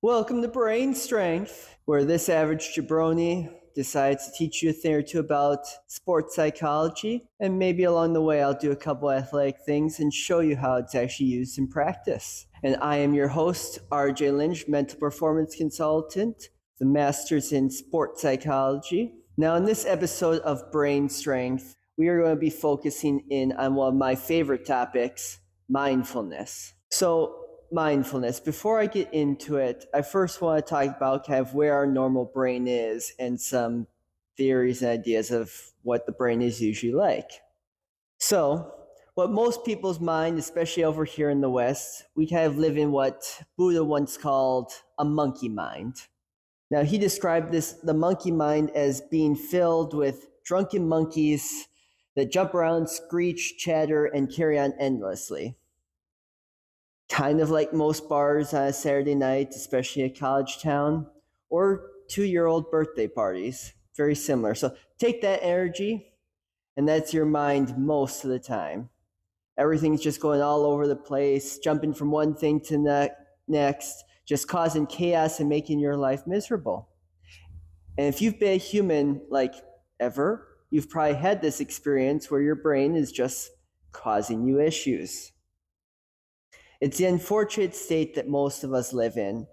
Welcome to Brain Strength, where this average jabroni decides to teach you a thing or two about sports psychology, and maybe along the way I'll do a couple athletic things and show you how it's actually used in practice. And I am your host, RJ Lynch, mental performance consultant, the master's in sports psychology. Now, in this episode of Brain Strength, we are going to be focusing in on one of my favorite topics, mindfulness. So, mindfulness. Before I get into it, I first want to talk about kind of where our normal brain is and some theories and ideas of what the brain is usually like. So, what most people's mind, especially over here in the West, we kind of live in what Buddha once called a monkey mind. Now, he described the monkey mind as being filled with drunken monkeys that jump around, screech, chatter, and carry on endlessly. Kind of like most bars on a Saturday night, especially a college town, or 2-year-old birthday parties. Very similar. So take that energy, and that's your mind most of the time. Everything's just going all over the place, jumping from one thing to the next, just causing chaos and making your life miserable. And if you've been a human, like ever, you've probably had this experience where your brain is just causing you issues. It's the unfortunate state that most of us live in.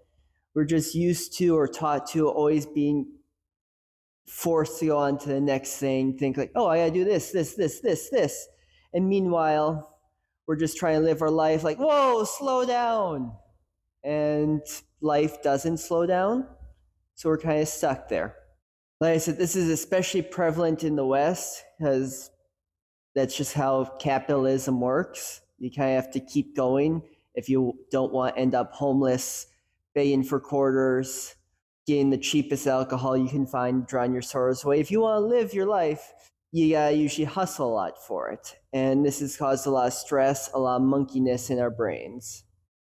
We're just used to or taught to always being forced to go on to the next thing, think like, oh, I gotta do this. And meanwhile, we're just trying to live our life like, whoa, slow down. And life doesn't slow down. So we're kind of stuck there. Like I said, this is especially prevalent in the West because that's just how capitalism works. You kind of have to keep going if you don't want to end up homeless, begging for quarters, getting the cheapest alcohol you can find, drawing your sorrows away. If you want to live your life, you gotta usually hustle a lot for it. And this has caused a lot of stress, a lot of monkeyness in our brains.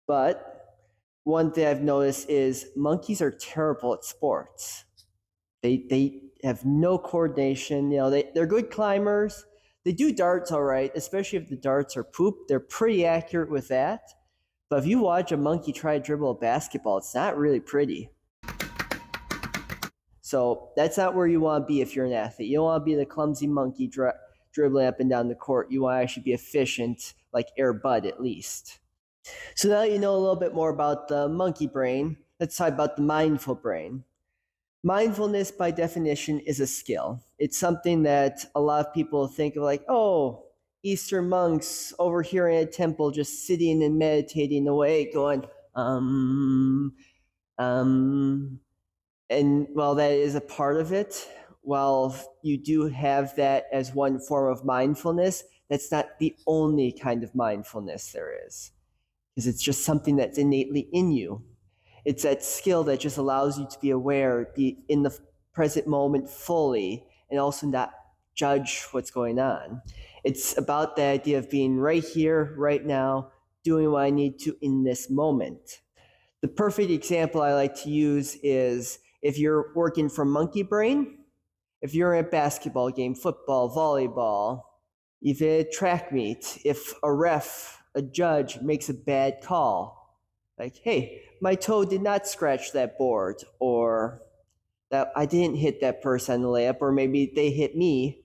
But one thing I've noticed is monkeys are terrible at sports. They have no coordination. They're good climbers. They do darts all right, especially if the darts are poop. They're pretty accurate with that. But if you watch a monkey try to dribble a basketball, it's not really pretty. So that's not where you want to be if you're an athlete. You don't want to be the clumsy monkey dribbling up and down the court. You want to actually be efficient, like Air Bud at least. So now you know a little bit more about the monkey brain. Let's talk about the mindful brain. Mindfulness, by definition, is a skill. It's something that a lot of people think of like, oh, Eastern monks over here in a temple just sitting and meditating away, going, um. And while that is a part of it, while you do have that as one form of mindfulness, that's not the only kind of mindfulness there is. Because it's just something that's innately in you. It's that skill that just allows you to be aware, be in the present moment fully, and also not judge what's going on. It's about the idea of being right here, right now, doing what I need to in this moment. The perfect example I like to use is if you're working from monkey brain, if you're at a basketball game, football, volleyball, even a track meet, if a judge makes a bad call, like, hey, my toe did not scratch that board, or that I didn't hit that person on the layup, or maybe they hit me,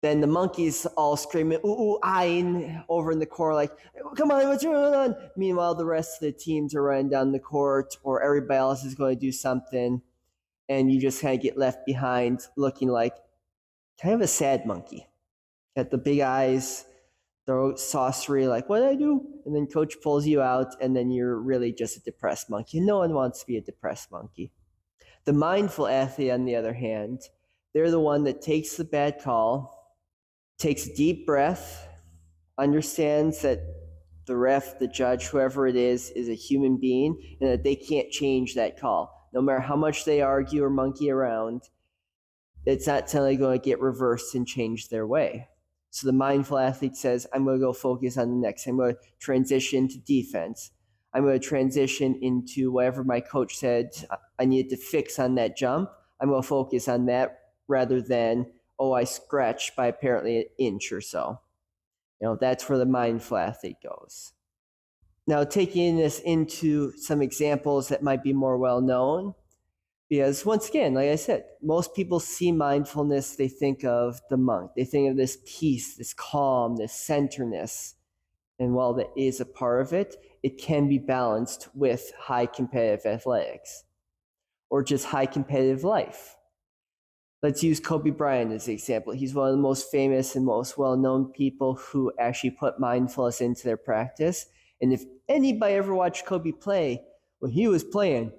then the monkeys all screaming, ooh, eyeing over in the corner, like, come on, what's going on? Meanwhile, the rest of the teams are running down the court, or everybody else is going to do something, and you just kind of get left behind looking like kind of a sad monkey. Got the big eyes, the saucery, like, what did I do? And then coach pulls you out, and then you're really just a depressed monkey. No one wants to be a depressed monkey. The mindful athlete, on the other hand, they're the one that takes the bad call, takes a deep breath, understands that the ref, the judge, whoever it is a human being, and that they can't change that call. No matter how much they argue or monkey around, it's not suddenly going to get reversed and change their way. So the mindful athlete says, I'm going to go focus on the next. I'm going to transition to defense. I'm going to transition into whatever my coach said I needed to fix on that jump. I'm going to focus on that rather than, oh, I scratched by apparently an inch or so. That's where the mindful athlete goes. Now, taking this into some examples that might be more well known, because once again, like I said, most people see mindfulness, they think of the monk. They think of this peace, this calm, this centerness. And while that is a part of it, it can be balanced with high competitive athletics or just high competitive life. Let's use Kobe Bryant as an example. He's one of the most famous and most well-known people who actually put mindfulness into their practice. And if anybody ever watched Kobe play, when he was playing,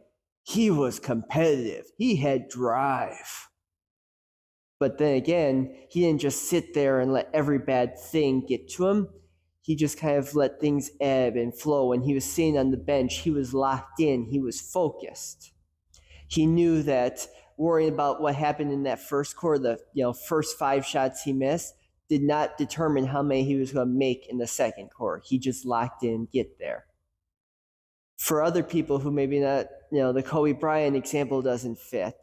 he was competitive. He had drive. But then again, he didn't just sit there and let every bad thing get to him. He just kind of let things ebb and flow. When he was sitting on the bench, he was locked in. He was focused. He knew that worrying about what happened in that first quarter, the first 5 shots he missed, did not determine how many he was going to make in the second quarter. He just locked in, get there. For other people who maybe not, the Kobe Bryant example doesn't fit,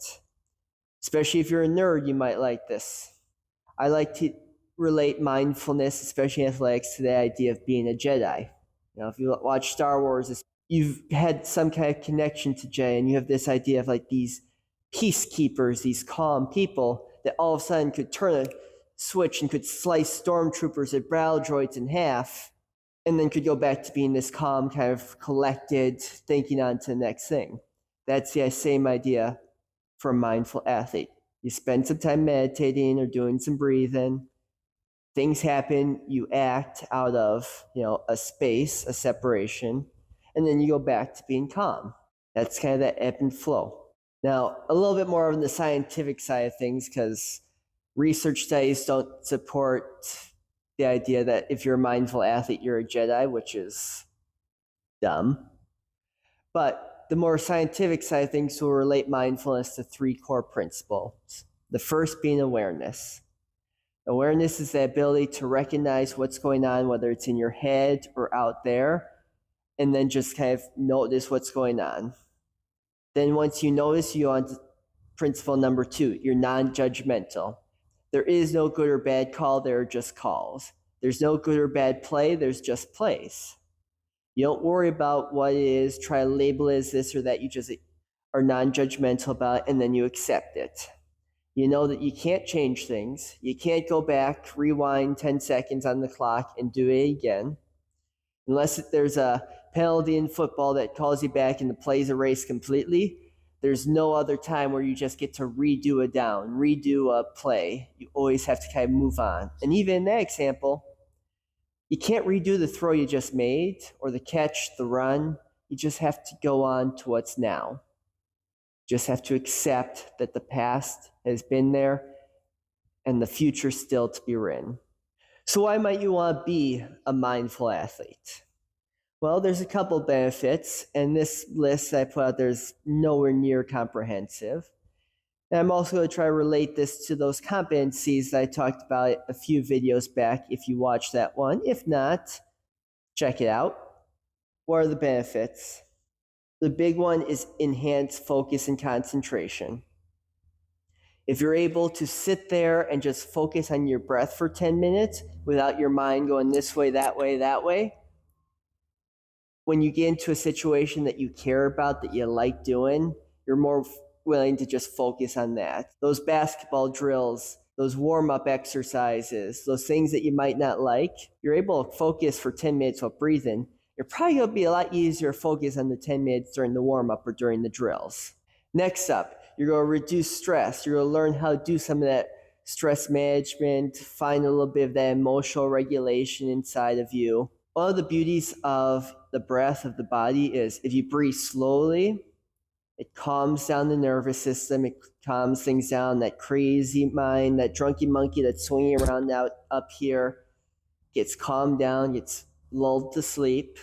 especially if you're a nerd, you might like this. I like to relate mindfulness, especially athletics, to the idea of being a Jedi. If you watch Star Wars, you've had some kind of connection to Jedi, and you have this idea of like these peacekeepers, these calm people that all of a sudden could turn a switch and could slice stormtroopers and battle droids in half, and then could go back to being this calm, kind of collected, thinking on to the next thing. That's the same idea for a mindful athlete. You spend some time meditating or doing some breathing. Things happen, you act out of, a space, a separation, and then you go back to being calm. That's kind of that ebb and flow. Now, a little bit more on the scientific side of things, because research studies don't support the idea that if you're a mindful athlete, you're a Jedi, which is dumb. But the more scientific side of things will relate mindfulness to 3 core principles. The first being awareness. Awareness is the ability to recognize what's going on, whether it's in your head or out there, and then just kind of notice what's going on. Then once you notice, you go on to principle number 2, you're non-judgmental. There is no good or bad call, there are just calls. There's no good or bad play, there's just plays. You don't worry about what it is, try to label it as this or that, you just are non-judgmental about it, and then you accept it. You know that you can't change things. You can't go back, rewind 10 seconds on the clock and do it again. Unless there's a penalty in football that calls you back and the play's erased completely, there's no other time where you just get to redo a down, redo a play. You always have to kind of move on. And even in that example, you can't redo the throw you just made or the catch, the run. You just have to go on to what's now. Just have to accept that the past has been there and the future still to be written. So why might you want to be a mindful athlete? Well, there's a couple benefits, and this list I put out there is nowhere near comprehensive. And I'm also going to try to relate this to those competencies that I talked about a few videos back if you watched that one. If not, check it out. What are the benefits? The big one is enhanced focus and concentration. If you're able to sit there and just focus on your breath for 10 minutes without your mind going this way, that way, when you get into a situation that you care about, that you like doing, you're more willing to just focus on that. Those basketball drills, those warm-up exercises, those things that you might not like, you're able to focus for 10 minutes while breathing. You're probably going to be a lot easier to focus on the 10 minutes during the warm-up or during the drills. Next up, you're going to reduce stress. You're going to learn how to do some of that stress management, find a little bit of that emotional regulation inside of you. One of the beauties of the breath of the body is if you breathe slowly, it calms down the nervous system, it calms things down, that crazy mind, that drunky monkey that's swinging around out up here gets calmed down, gets lulled to sleep.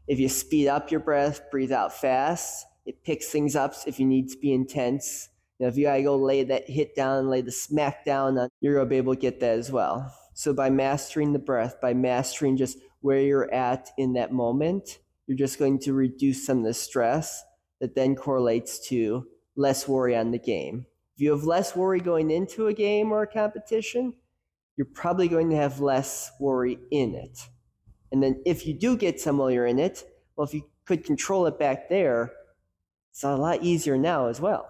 If you speed up your breath, breathe out fast, it picks things up if you need to be intense. If you gotta go lay that hit down, lay the smack down, you're gonna be able to get that as well. So by mastering the breath, by mastering just where you're at in that moment, you're just going to reduce some of the stress that then correlates to less worry on the game. If you have less worry going into a game or a competition, you're probably going to have less worry in it. And then if you do get some while you're in it, well, if you could control it back there, it's a lot easier now as well.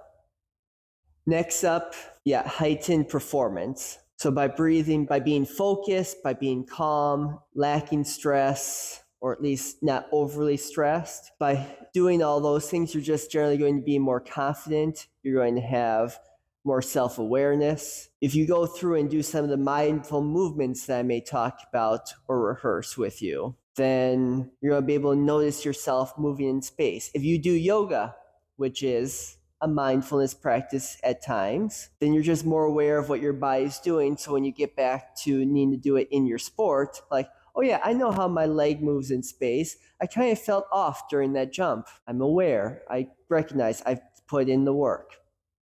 Next up, heightened performance. So by breathing, by being focused, by being calm, lacking stress, or at least not overly stressed, by doing all those things, you're just generally going to be more confident. You're going to have more self-awareness. If you go through and do some of the mindful movements that I may talk about or rehearse with you, then you're going to be able to notice yourself moving in space. If you do yoga, which is a mindfulness practice at times, then you're just more aware of what your body's doing. So when you get back to needing to do it in your sport, like, oh yeah, I know how my leg moves in space. I kind of felt off during that jump. I'm aware. I recognize I've put in the work.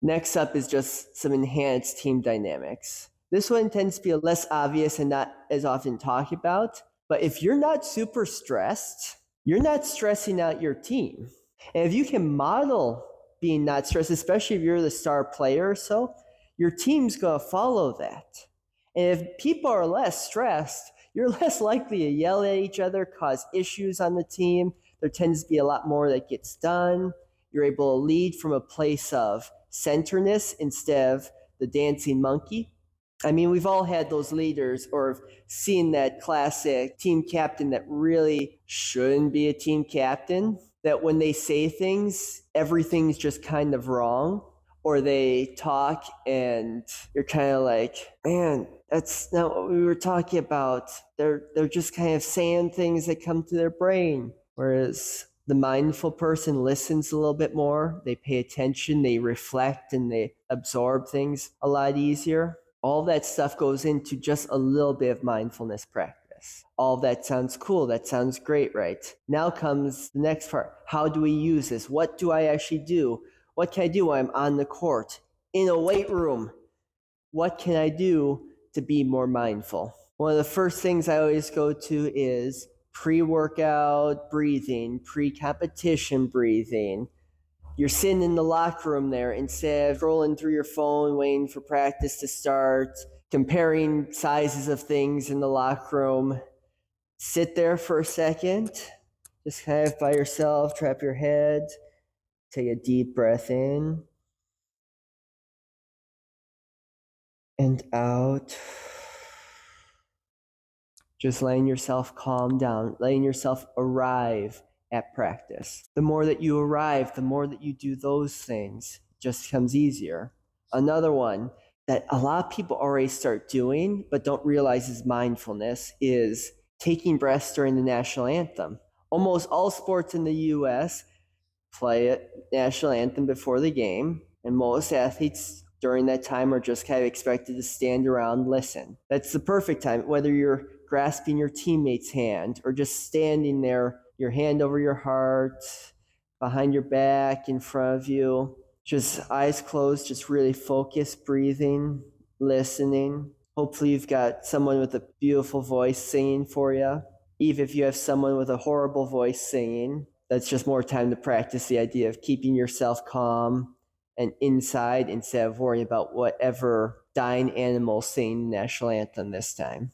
Next up is just some enhanced team dynamics. This one tends to be less obvious and not as often talked about. But if you're not super stressed, you're not stressing out your team. And if you can model being not stressed, especially if you're the star player or so, your team's going to follow that. And if people are less stressed, you're less likely to yell at each other, cause issues on the team. There tends to be a lot more that gets done. You're able to lead from a place of centerness instead of the dancing monkey. I mean, we've all had those leaders or seen that classic team captain that really shouldn't be a team captain, that when they say things, everything's just kind of wrong, or they talk and you're kind of like, man, that's not what we were talking about. They're just kind of saying things that come to their brain. Whereas the mindful person listens a little bit more, they pay attention, they reflect, and they absorb things a lot easier. All that stuff goes into just a little bit of mindfulness practice. All that sounds cool. That sounds great, right? Now comes the next part. How do we use this? What do I actually do? What can I do when I'm on the court, in a weight room? What can I do to be more mindful? One of the first things I always go to is pre-workout breathing, pre-competition breathing. You're sitting in the locker room there instead of scrolling through your phone, waiting for practice to start, comparing sizes of things in the locker room. Sit there for a second, just kind of by yourself, trap your head, take a deep breath in and out. Just letting yourself calm down, letting yourself arrive at practice. The more that you arrive, the more that you do those things, it just becomes easier. Another one that a lot of people already start doing but don't realize is mindfulness is taking breaths during the national anthem. Almost all sports in the US play a national anthem before the game, and most athletes during that time are just kind of expected to stand around and listen. That's the perfect time, whether you're grasping your teammate's hand or just standing there, your hand over your heart, behind your back, in front of you, just eyes closed, just really focused breathing, listening. Hopefully you've got someone with a beautiful voice singing for you. Even if you have someone with a horrible voice singing, that's just more time to practice the idea of keeping yourself calm and inside instead of worrying about whatever dying animal singing the national anthem this time.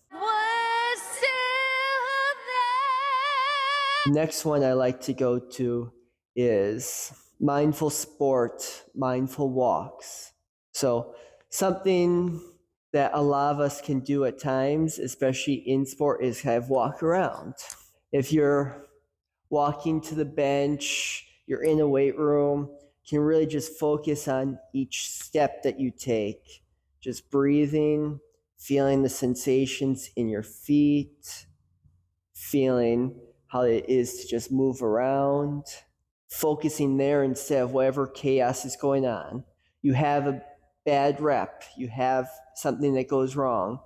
Next one I like to go to is mindful sport, mindful walks. So something that a lot of us can do at times, especially in sport, is kind of walk around. If you're walking to the bench, you're in a weight room, you can really just focus on each step that you take. Just breathing, feeling the sensations in your feet, feeling how it is to just move around, focusing there instead of whatever chaos is going on. You have a bad rep, you have something that goes wrong.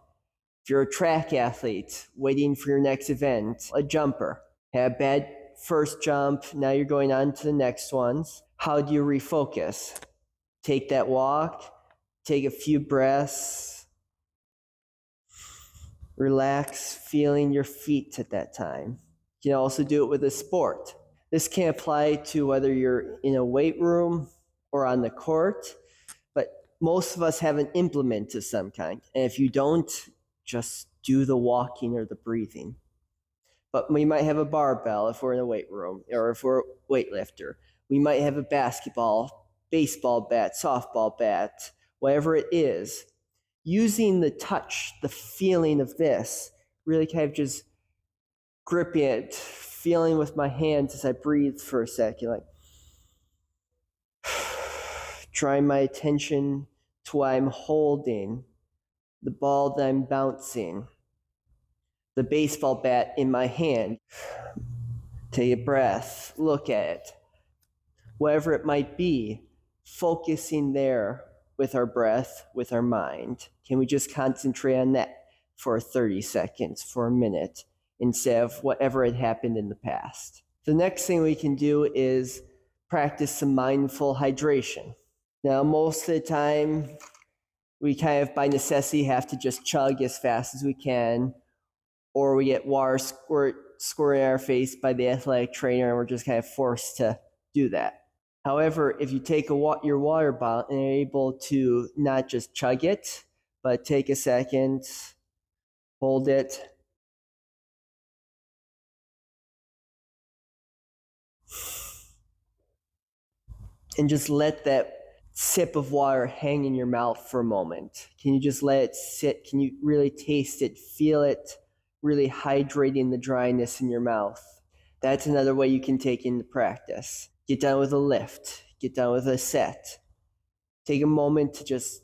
If you're a track athlete waiting for your next event, a jumper, had a bad first jump, now you're going on to the next ones. How do you refocus? Take that walk, take a few breaths, relax, feeling your feet at that time. You can also do it with a sport. This can apply to whether you're in a weight room or on the court, but most of us have an implement of some kind. And if you don't, just do the walking or the breathing. But we might have a barbell if we're in a weight room or if we're a weightlifter. We might have a basketball, baseball bat, softball bat, whatever it is. Using the touch, the feeling of this, really kind of just gripping it, feeling with my hands as I breathe for a second, like drawing my attention to what I'm holding, the ball that I'm bouncing, the baseball bat in my hand. Take a breath, look at it, whatever it might be, focusing there with our breath, with our mind. Can we just concentrate on that for 30 seconds, for a minute, instead of whatever had happened in the past? The next thing we can do is practice some mindful hydration. Now, most of the time, we kind of by necessity have to just chug as fast as we can, or we get water squirting in our face by the athletic trainer and we're just kind of forced to do that. However, if you take your water bottle and are able to not just chug it, but take a second, hold it, and just let that sip of water hang in your mouth for a moment. Can you just let it sit? Can you really taste it, feel it, really hydrating the dryness in your mouth? That's another way you can take into practice. Get done with a lift, get done with a set. Take a moment to just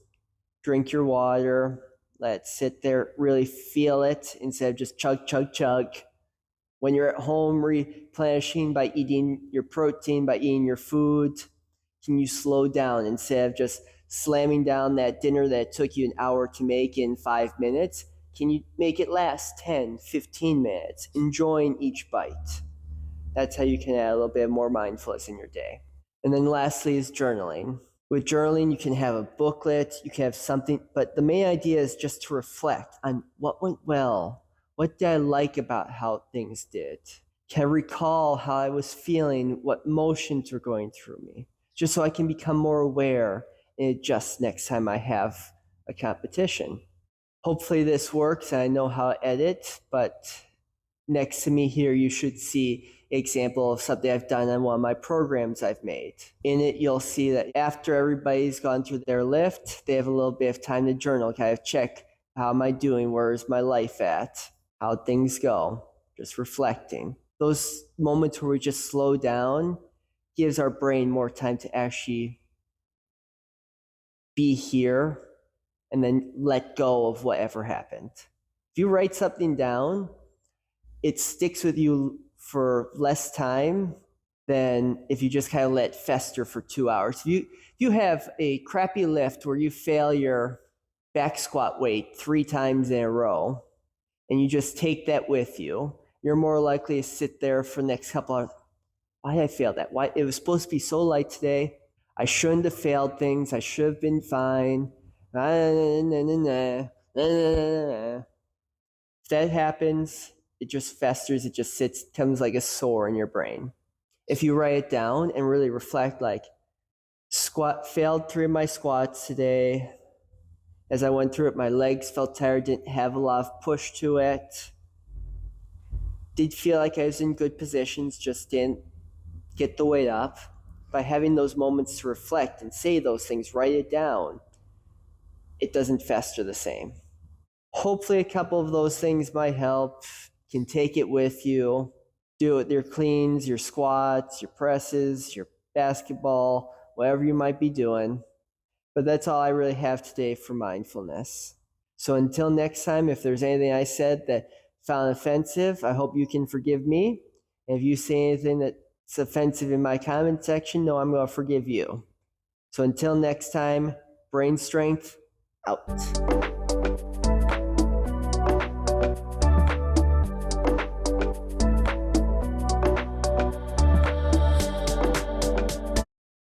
drink your water, let it sit there, really feel it instead of just chug, chug, chug. When you're at home replenishing by eating your protein, by eating your food, can you slow down instead of just slamming down that dinner that took you an hour to make in 5 minutes? Can you make it last 10, 15 minutes, enjoying each bite? That's how you can add a little bit more mindfulness in your day. And then lastly is journaling. With journaling, you can have a booklet, you can have something, but the main idea is just to reflect on what went well. What did I like about how things did? Can I recall how I was feeling, what emotions were going through me? Just so I can become more aware and adjust next time I have a competition. Hopefully this works and I know how to edit, but next to me here, you should see an example of something I've done on one of my programs I've made. In it, you'll see that after everybody's gone through their lift, they have a little bit of time to journal, kind of check, how am I doing? Where's my life at? How'd things go? Just reflecting. Those moments where we just slow down gives our brain more time to actually be here and then let go of whatever happened. If you write something down, it sticks with you for less time than if you just kind of let it fester for 2 hours. If you have a crappy lift where you fail your back squat weight 3 times in a row, and you just take that with you, you're more likely to sit there for the next couple hours. Why did I fail that? Why? It was supposed to be so light today. I shouldn't have failed things. I should have been fine. If that happens, it just festers, it just sits, comes like a sore in your brain. If you write it down and really reflect, like, failed 3 of my squats today. As I went through it, my legs felt tired, didn't have a lot of push to it. Did feel like I was in good positions, just didn't get the weight up. By having those moments to reflect and say those things, write it down, it doesn't fester the same. Hopefully a couple of those things might help. You can take it with you. Do it with your cleans, your squats, your presses, your basketball, whatever you might be doing. But that's all I really have today for mindfulness. So until next time, if there's anything I said that found offensive, I hope you can forgive me. And if you say anything that's offensive in my comment section, know I'm going to forgive you. So until next time, brain strength out.